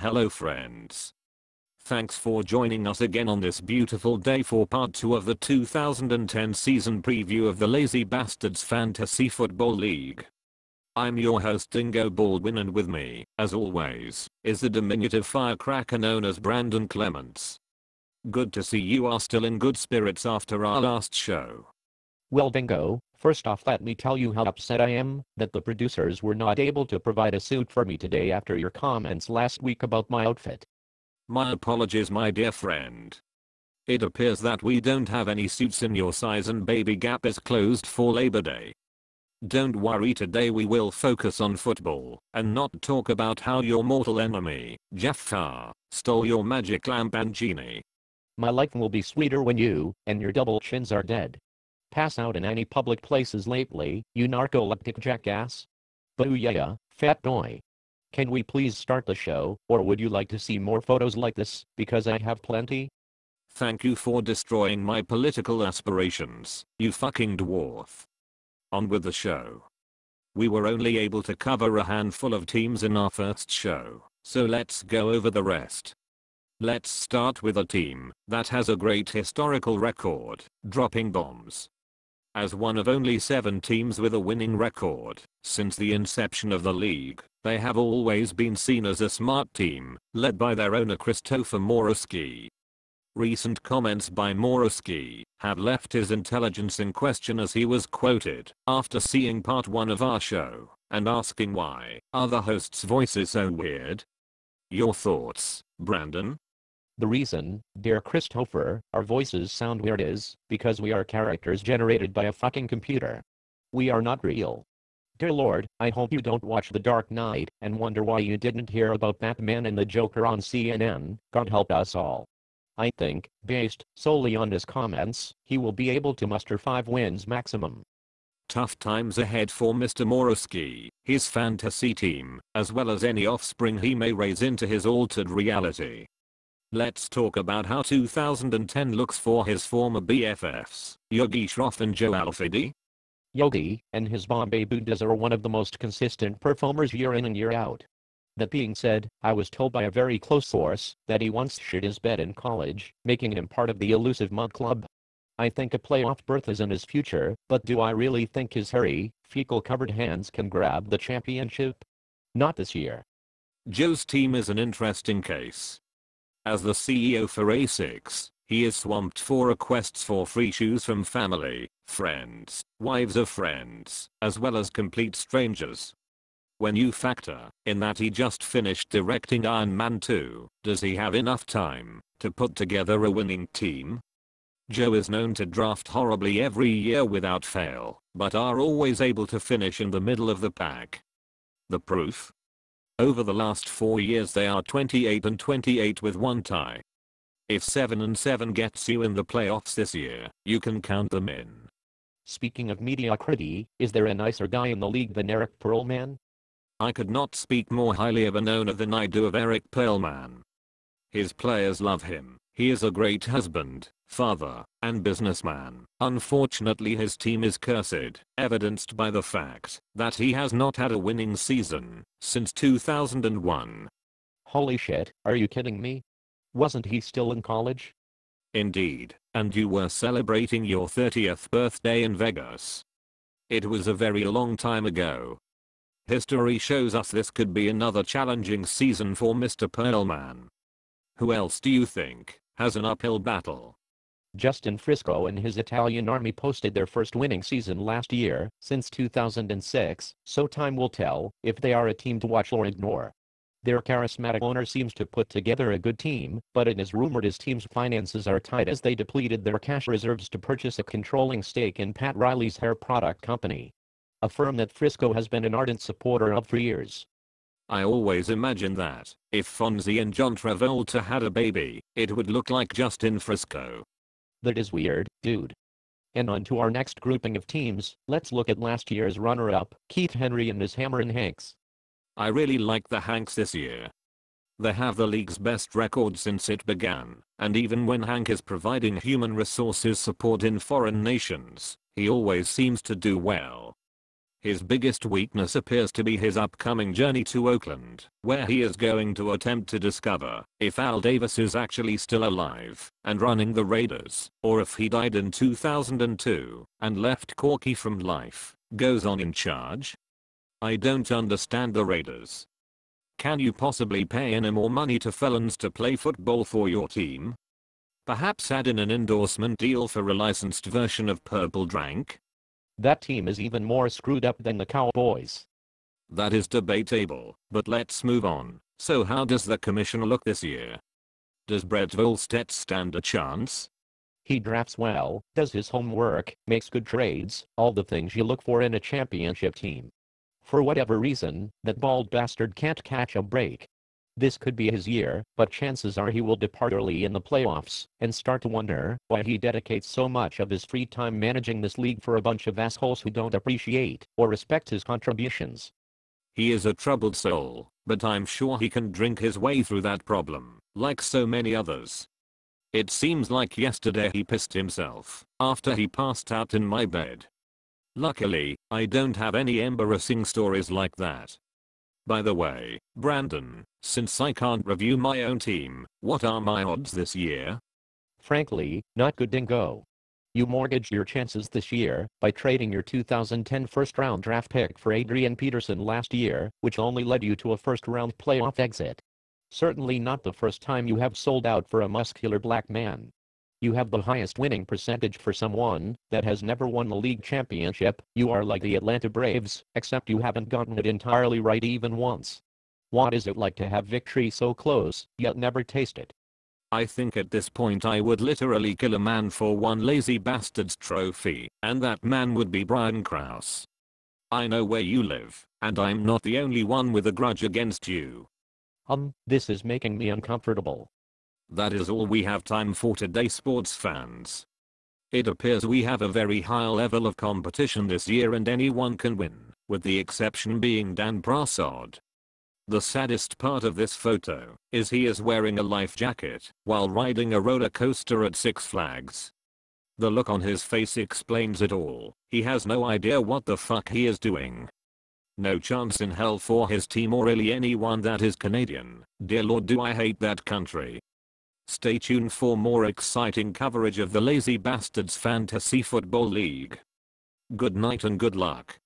Hello friends. Thanks for joining us again on this beautiful day for part 2 of the 2010 season preview of the Lazy Bastards Fantasy Football League. I'm your host Dingo Baldwin, and with me, as always, is the diminutive firecracker known as Brandon Clements. Good to see you are still in good spirits after our last show. Well, Dingo, first off let me tell you how upset I am that the producers were not able to provide a suit for me today after your comments last week about my outfit. My apologies, my dear friend. It appears that we don't have any suits in your size and Baby Gap is closed for Labor Day. Don't worry, today we will focus on football and not talk about how your mortal enemy, Jafar, stole your magic lamp and genie. My life will be sweeter when you and your double chins are dead. Pass out in any public places lately, you narcoleptic jackass. Booyah, fat boy. Can we please start the show, or would you like to see more photos like this, because I have plenty? Thank you for destroying my political aspirations, you fucking dwarf. On with the show. We were only able to cover a handful of teams in our first show, so let's go over the rest. Let's start with a team that has a great historical record, dropping bombs. As one of only 7 teams with a winning record since the inception of the league, they have always been seen as a smart team, led by their owner Christopher Morowski. Recent comments by Morowski have left his intelligence in question, as he was quoted after seeing part 1 of our show and asking why are the hosts' voices so weird. Your thoughts, Brandon? The reason, dear Christopher, our voices sound weird is because we are characters generated by a fucking computer. We are not real. Dear Lord, I hope you don't watch The Dark Knight and wonder why you didn't hear about Batman and the Joker on CNN. God help us all. I think, based solely on his comments, he will be able to muster 5 wins maximum. Tough times ahead for Mr. Morowski, his fantasy team, as well as any offspring he may raise into his altered reality. Let's talk about how 2010 looks for his former BFFs, Yogi Shroff and Joe Alfidi. Yogi and his Bombay Buddhas are one of the most consistent performers year in and year out. That being said, I was told by a very close source that he once shit his bed in college, making him part of the elusive Mud Club. I think a playoff berth is in his future, but do I really think his hairy, fecal-covered hands can grab the championship? Not this year. Joe's team is an interesting case. As the CEO for A6, he is swamped for requests for free shoes from family, friends, wives of friends, as well as complete strangers. When you factor in that he just finished directing Iron Man 2, does he have enough time to put together a winning team? Joe is known to draft horribly every year without fail, but are always able to finish in the middle of the pack. The proof? Over the last 4 years they are 28-28 with 1 tie. If 7-7 gets you in the playoffs this year, you can count them in. Speaking of mediocrity, is there a nicer guy in the league than Eric Perlman? I could not speak more highly of an owner than I do of Eric Perlman. His players love him. He is a great husband, father, and businessman. Unfortunately his team is cursed, evidenced by the fact that he has not had a winning season since 2001. Holy shit, are you kidding me? Wasn't he still in college? Indeed, and you were celebrating your 30th birthday in Vegas. It was a very long time ago. History shows us this could be another challenging season for Mr. Perlman. Who else do you think has an uphill battle? Justin Frisco and his Italian army posted their first winning season last year, since 2006, so time will tell if they are a team to watch or ignore. Their charismatic owner seems to put together a good team, but it is rumored his team's finances are tight as they depleted their cash reserves to purchase a controlling stake in Pat Riley's hair product company, a firm that Frisco has been an ardent supporter of for years. I always imagine that, if Fonzie and John Travolta had a baby, it would look like Justin Frisco. That is weird, dude. And on to our next grouping of teams, let's look at last year's runner-up, Keith Henry and his Hammerin' Hanks. I really like the Hanks this year. They have the league's best record since it began, and even when Hank is providing human resources support in foreign nations, he always seems to do well. His biggest weakness appears to be his upcoming journey to Oakland, where he is going to attempt to discover if Al Davis is actually still alive and running the Raiders, or if he died in 2002 and left Corky from life goes on in charge. I don't understand the Raiders. Can you possibly pay any more money to felons to play football for your team? Perhaps add in an endorsement deal for a licensed version of Purple Drank? That team is even more screwed up than the Cowboys. That is debatable, but let's move on. So how does the commissioner look this year? Does Brett Volstead stand a chance? He drafts well, does his homework, makes good trades, all the things you look for in a championship team. For whatever reason, that bald bastard can't catch a break. This could be his year, but chances are he will depart early in the playoffs and start to wonder why he dedicates so much of his free time managing this league for a bunch of assholes who don't appreciate or respect his contributions. He is a troubled soul, but I'm sure he can drink his way through that problem, like so many others. It seems like yesterday he pissed himself after he passed out in my bed. Luckily, I don't have any embarrassing stories like that. By the way, Brandon, since I can't review my own team, what are my odds this year? Frankly, not good, dingo. You mortgaged your chances this year by trading your 2010 first-round draft pick for Adrian Peterson last year, which only led you to a first-round playoff exit. Certainly not the first time you have sold out for a muscular black man. You have the highest winning percentage for someone that has never won the league championship. You are like the Atlanta Braves, except you haven't gotten it entirely right even once. What is it like to have victory so close, yet never taste it? I think at this point I would literally kill a man for one lazy Bastardz trophy, and that man would be Brian Krause. I know where you live, and I'm not the only one with a grudge against you. This is making me uncomfortable. That is all we have time for today, sports fans. It appears we have a very high level of competition this year and anyone can win, with the exception being Dan Brassard. The saddest part of this photo is he is wearing a life jacket while riding a roller coaster at Six Flags. The look on his face explains it all. He has no idea what the fuck he is doing. No chance in hell for his team or really anyone that is Canadian. Dear Lord, do I hate that country. Stay tuned for more exciting coverage of the Lazy Bastardz Fantasy Football League. Good night and good luck.